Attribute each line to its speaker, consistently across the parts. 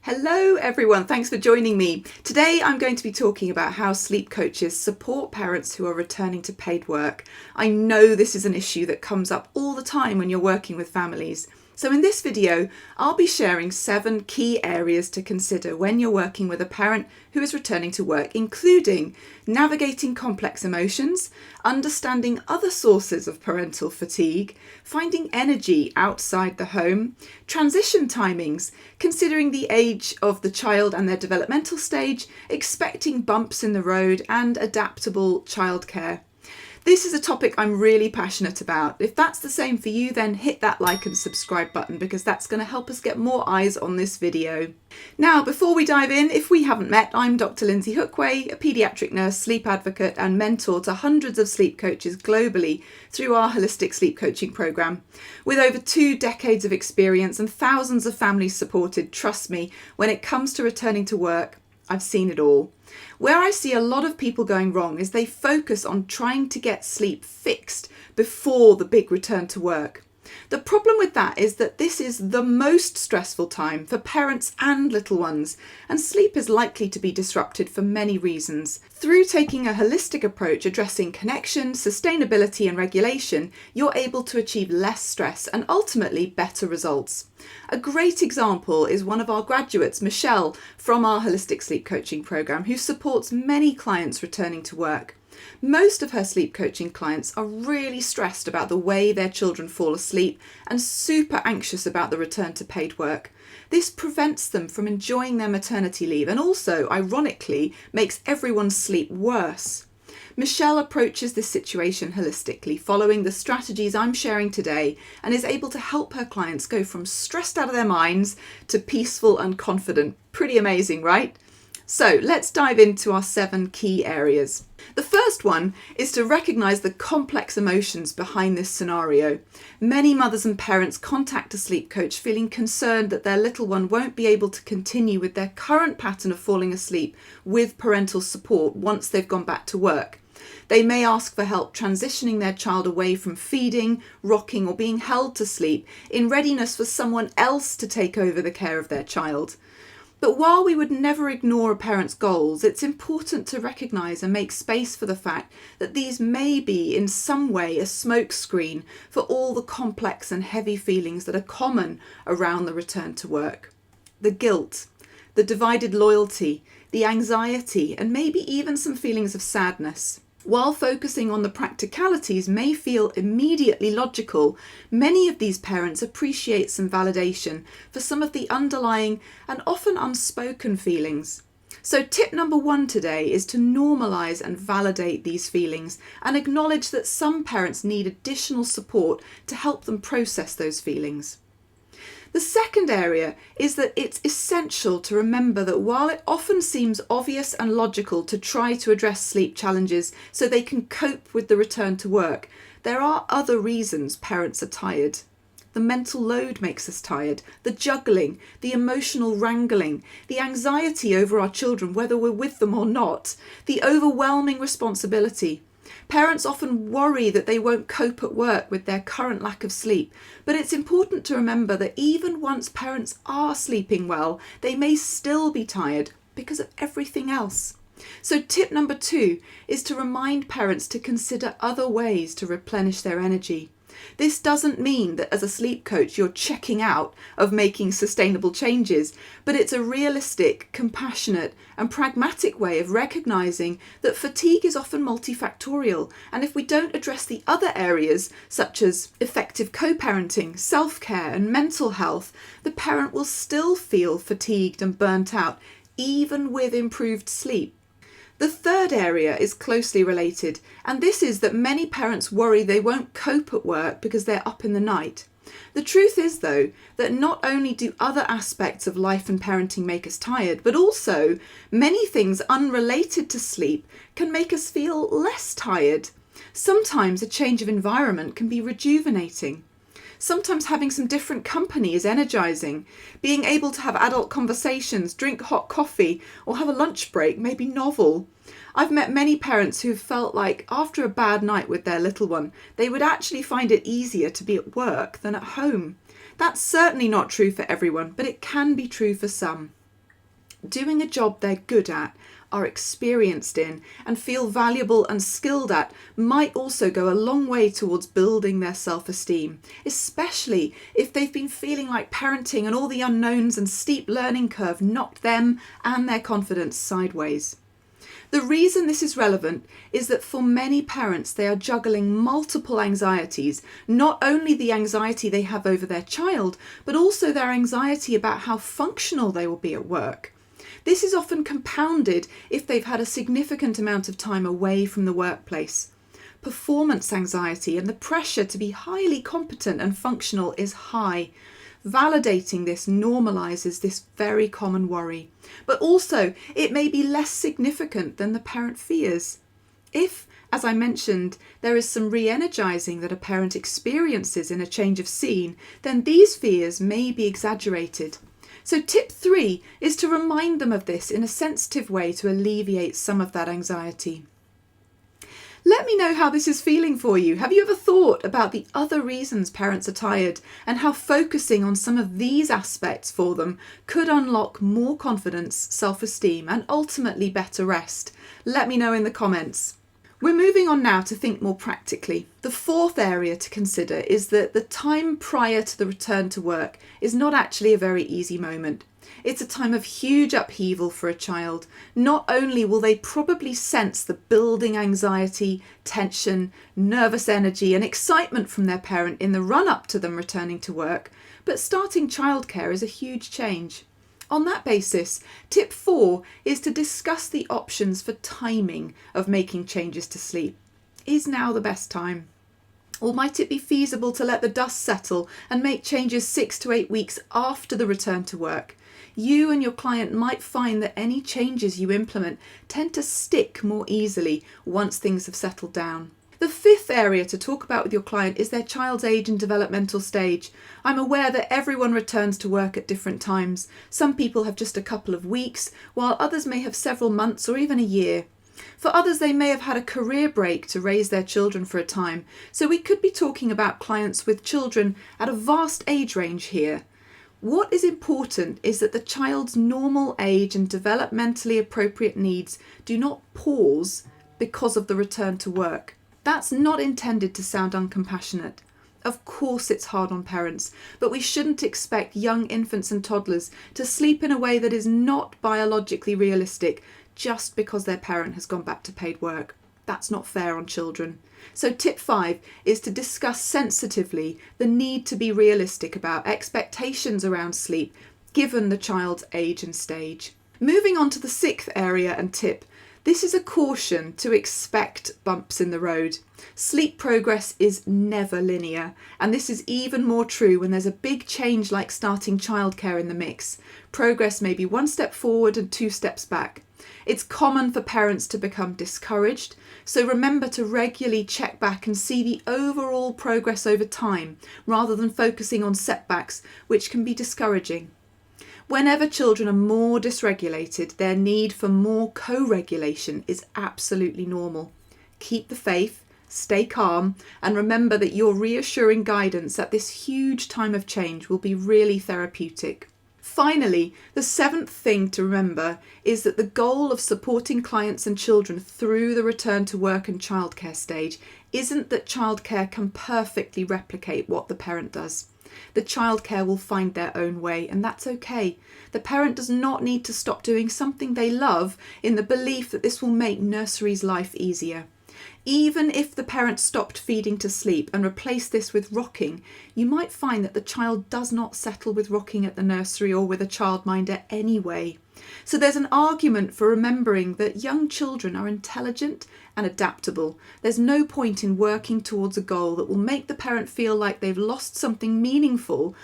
Speaker 1: Hello everyone, thanks for joining me. Today I'm going to be talking about how sleep coaches support parents who are returning to paid work. I know this is an issue that comes up all the time when you're working with families. So in this video, I'll be sharing 7 key areas to consider when you're working with a parent who is returning to work, including navigating complex emotions, understanding other sources of parental fatigue, finding energy outside the home, transition timings, considering the age of the child and their developmental stage, expecting bumps in the road, and adaptable childcare. This is a topic I'm really passionate about. If that's the same for you, then hit that like and subscribe button because that's going to help us get more eyes on this video. Now, before we dive in, if we haven't met, I'm Dr. Lyndsey Hookway, a paediatric nurse, sleep advocate and mentor to hundreds of sleep coaches globally through our holistic sleep coaching program. With over 2 decades of experience and thousands of families supported, trust me, when it comes to returning to work, I've seen it all. Where I see a lot of people going wrong is they focus on trying to get sleep fixed before the big return to work. The problem with that is that this is the most stressful time for parents and little ones, and sleep is likely to be disrupted for many reasons. Through taking a holistic approach addressing connection, sustainability and regulation, you're able to achieve less stress and ultimately better results. A great example is one of our graduates, Michelle, from our holistic sleep coaching program, who supports many clients returning to work. Most of her sleep coaching clients are really stressed about the way their children fall asleep and super anxious about the return to paid work. This prevents them from enjoying their maternity leave and also, ironically, makes everyone's sleep worse. Michelle approaches this situation holistically, following the strategies I'm sharing today, and is able to help her clients go from stressed out of their minds to peaceful and confident. Pretty amazing, right? So let's dive into our 7 key areas. The first one is to recognise the complex emotions behind this scenario. Many mothers and parents contact a sleep coach feeling concerned that their little one won't be able to continue with their current pattern of falling asleep with parental support once they've gone back to work. They may ask for help transitioning their child away from feeding, rocking or being held to sleep in readiness for someone else to take over the care of their child. But while we would never ignore a parent's goals, it's important to recognise and make space for the fact that these may be in some way a smokescreen for all the complex and heavy feelings that are common around the return to work. The guilt, the divided loyalty, the anxiety, and maybe even some feelings of sadness. While focusing on the practicalities may feel immediately logical, many of these parents appreciate some validation for some of the underlying and often unspoken feelings. So tip number 1 today is to normalise and validate these feelings and acknowledge that some parents need additional support to help them process those feelings. The second area is that it's essential to remember that while it often seems obvious and logical to try to address sleep challenges so they can cope with the return to work, there are other reasons parents are tired. The mental load makes us tired, the juggling, the emotional wrangling, the anxiety over our children, whether we're with them or not, the overwhelming responsibility. Parents often worry that they won't cope at work with their current lack of sleep, but it's important to remember that even once parents are sleeping well, they may still be tired because of everything else. So tip number 2 is to remind parents to consider other ways to replenish their energy. This doesn't mean that as a sleep coach you're checking out of making sustainable changes, but it's a realistic, compassionate and pragmatic way of recognising that fatigue is often multifactorial, and if we don't address the other areas such as effective co-parenting, self-care and mental health, the parent will still feel fatigued and burnt out, even with improved sleep. The third area is closely related, and this is that many parents worry they won't cope at work because they're up in the night. The truth is, though, that not only do other aspects of life and parenting make us tired, but also many things unrelated to sleep can make us feel less tired. Sometimes a change of environment can be rejuvenating. Sometimes having some different company is energising. Being able to have adult conversations, drink hot coffee, or have a lunch break may be novel. I've met many parents who've felt like after a bad night with their little one, they would actually find it easier to be at work than at home. That's certainly not true for everyone, but it can be true for some. Doing a job they're good at, are experienced in, and feel valuable and skilled at might also go a long way towards building their self-esteem, especially if they've been feeling like parenting and all the unknowns and steep learning curve knocked them and their confidence sideways. The reason this is relevant is that for many parents, they are juggling multiple anxieties, not only the anxiety they have over their child, but also their anxiety about how functional they will be at work. This is often compounded if they've had a significant amount of time away from the workplace. Performance anxiety and the pressure to be highly competent and functional is high. Validating this normalizes this very common worry, but also it may be less significant than the parent fears. If, as I mentioned, there is some re-energizing that a parent experiences in a change of scene, then these fears may be exaggerated. So tip 3 is to remind them of this in a sensitive way to alleviate some of that anxiety. Let me know how this is feeling for you. Have you ever thought about the other reasons parents are tired and how focusing on some of these aspects for them could unlock more confidence, self-esteem, and ultimately better rest? Let me know in the comments. We're moving on now to think more practically. The fourth area to consider is that the time prior to the return to work is not actually a very easy moment. It's a time of huge upheaval for a child. Not only will they probably sense the building anxiety, tension, nervous energy, and excitement from their parent in the run-up to them returning to work, but starting childcare is a huge change. On that basis, tip 4 is to discuss the options for timing of making changes to sleep. Is now the best time? Or might it be feasible to let the dust settle and make changes 6 to 8 weeks after the return to work? You and your client might find that any changes you implement tend to stick more easily once things have settled down. The fifth area to talk about with your client is their child's age and developmental stage. I'm aware that everyone returns to work at different times. Some people have just a couple of weeks, while others may have several months or even a year. For others, they may have had a career break to raise their children for a time. So we could be talking about clients with children at a vast age range here. What is important is that the child's normal age and developmentally appropriate needs do not pause because of the return to work. That's not intended to sound uncompassionate. Of course it's hard on parents, but we shouldn't expect young infants and toddlers to sleep in a way that is not biologically realistic just because their parent has gone back to paid work. That's not fair on children. So tip 5 is to discuss sensitively the need to be realistic about expectations around sleep given the child's age and stage. Moving on to the 6th area and tip. This is a caution to expect bumps in the road. Sleep progress is never linear, and this is even more true when there's a big change like starting childcare in the mix. Progress may be 1 step forward and 2 steps back. It's common for parents to become discouraged, so remember to regularly check back and see the overall progress over time, rather than focusing on setbacks, which can be discouraging. Whenever children are more dysregulated, their need for more co-regulation is absolutely normal. Keep the faith, stay calm, and remember that your reassuring guidance at this huge time of change will be really therapeutic. Finally, the 7th thing to remember is that the goal of supporting clients and children through the return to work and childcare stage isn't that childcare can perfectly replicate what the parent does. The childcare will find their own way, and that's okay. The parent does not need to stop doing something they love in the belief that this will make nursery's life easier. Even if the parent stopped feeding to sleep and replaced this with rocking, you might find that the child does not settle with rocking at the nursery or with a childminder anyway. So there's an argument for remembering that young children are intelligent and adaptable. There's no point in working towards a goal that will make the parent feel like they've lost something meaningful,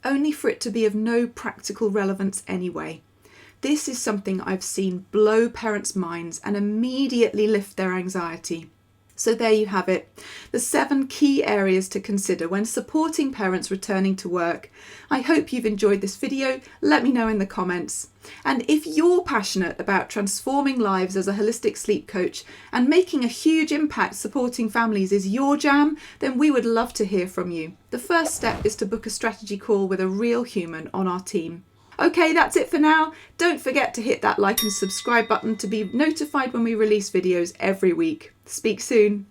Speaker 1: only for it to be of no practical relevance anyway. This is something I've seen blow parents' minds and immediately lift their anxiety. So there you have it, the 7 key areas to consider when supporting parents returning to work. I hope you've enjoyed this video. Let me know in the comments. And if you're passionate about transforming lives as a holistic sleep coach and making a huge impact supporting families is your jam, then we would love to hear from you. The first step is to book a strategy call with a real human on our team. Okay, that's it for now. Don't forget to hit that like and subscribe button to be notified when we release videos every week. Speak soon.